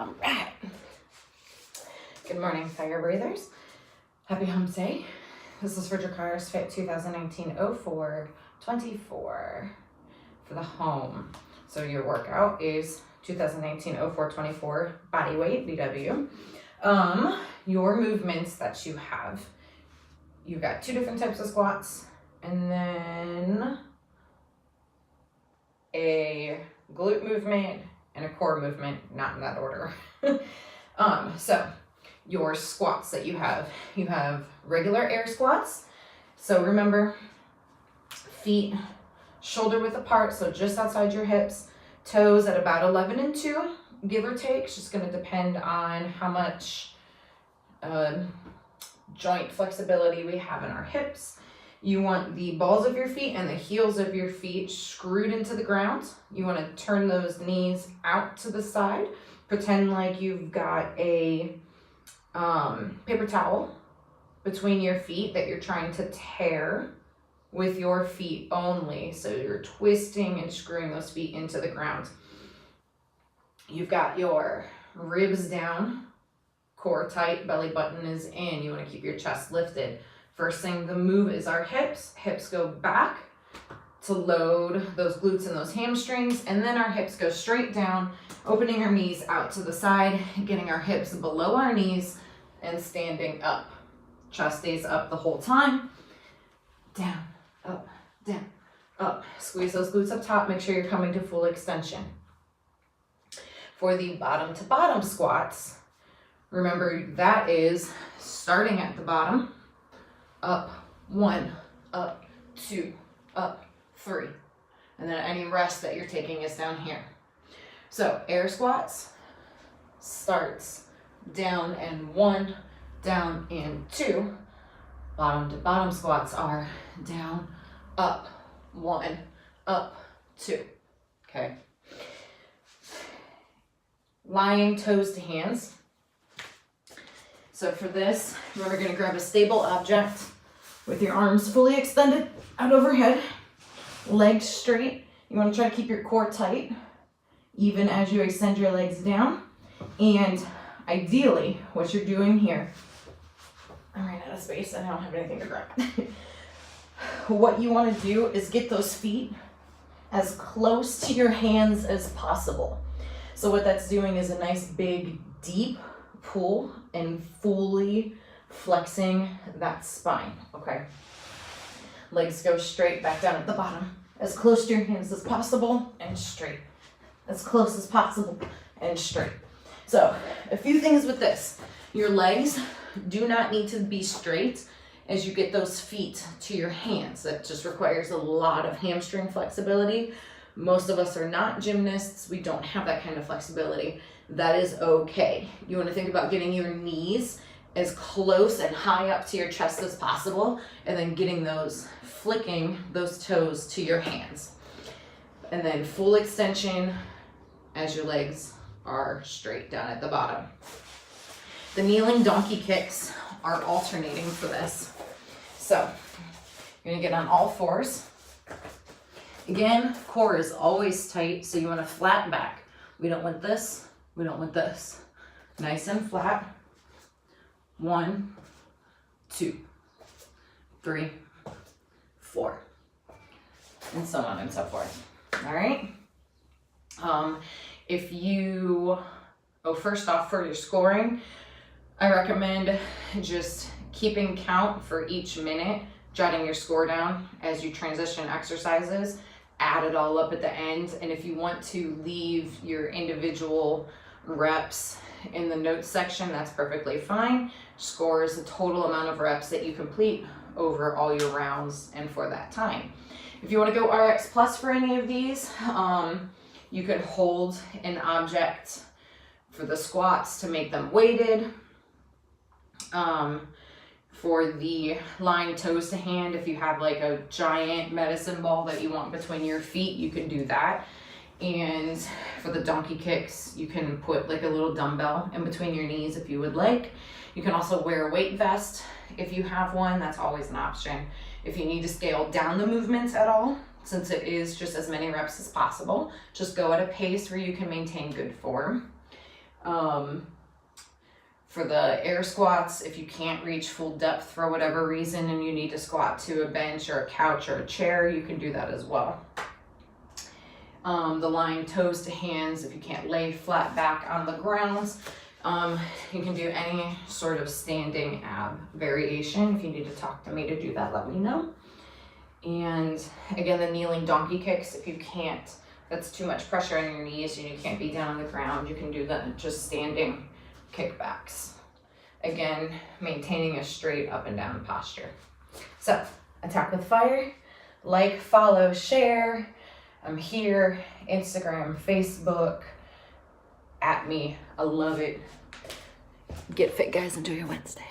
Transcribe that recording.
All right. Good morning, fire breathers. Happy hump day. This is for Dracarys Fit 2019-04-24 for the home. So your workout is 2019-04-24 Bodyweight, BW. Your movements that you have, you've got two different types of squats and then a glute movement and a core movement, not in that order. So your squats that you have regular air squats. So remember, feet shoulder width apart, so just outside your hips, toes at about 11 and 2, give or take. It's just going to depend on how much joint flexibility we have in our hips. You want the balls of your feet and the heels of your feet screwed into the ground. You want to turn those knees out to the side. Pretend like you've got a paper towel between your feet that you're trying to tear with your feet only. So you're twisting and screwing those feet into the ground. You've got your ribs down, core tight, belly button is in. You want to keep your chest lifted. First thing to move is our hips. Hips go back to load those glutes and those hamstrings, and then our hips go straight down, opening our knees out to the side, getting our hips below our knees and standing up. Chest stays up the whole time. Down, up, down, up. Squeeze those glutes up top. Make sure you're coming to full extension. For the bottom to bottom squats, remember that is starting at the bottom, up 1, up 2, up 3. And then any rest that you're taking is down here. So air squats starts down and 1, down and 2. Bottom to bottom squats are down, up 1, up 2. Okay. Lying toes to hands. So for this, remember, you're going to grab a stable object with your arms fully extended out overhead, legs straight. You want to try to keep your core tight even as you extend your legs down. And ideally, what you're doing here, I ran out of space and I don't have anything to grab. What you want to do is get those feet as close to your hands as possible. So what that's doing is a nice big deep pull and fully flexing that spine, okay? Legs go straight back down at the bottom, as close to your hands as possible and straight. As close as possible and straight. So a few things with this. Your legs do not need to be straight as you get those feet to your hands. That just requires a lot of hamstring flexibility. Most of us are not gymnasts. We don't have that kind of flexibility. That is okay. You want to think about getting your knees as close and high up to your chest as possible, and then getting those, flicking those toes to your hands. And then full extension as your legs are straight down at the bottom. The kneeling donkey kicks are alternating for this. So you're gonna get on all fours. Again, core is always tight, so you want to flat back. We don't want this, we don't want this. Nice and flat. 1, 2, 3, 4, and so on and so forth. All right. If you, first off, for your scoring, I recommend just keeping count for each minute, jotting your score down as you transition exercises, add it all up at the end. And if you want to leave your individual reps in the notes section, that's perfectly fine. Score is the total amount of reps that you complete over all your rounds and for that time. If you want to go RX plus for any of these, you could hold an object for the squats to make them weighted. For the lying toes to hand, if you have like a giant medicine ball that you want between your feet, you can do that. And for the donkey kicks, you can put like a little dumbbell in between your knees if you would like. You can also wear a weight vest if you have one. That's always an option. If you need to scale down the movements at all, since it is just as many reps as possible, just go at a pace where you can maintain good form. For the air squats, if you can't reach full depth for whatever reason and you need to squat to a bench or a couch or a chair, you can do that as well. The lying toes to hands, if you can't lay flat back on the ground, you can do any sort of standing ab variation. If you need to talk to me to do that, let me know. And again, the kneeling donkey kicks, if you can't, that's too much pressure on your knees and you can't be down on the ground, you can do that just standing kickbacks. Again, maintaining a straight up and down posture. So, Attack with Fire, like, follow, share. I'm here, Instagram, Facebook, at me. I love it. Get fit, guys. Enjoy your Wednesday.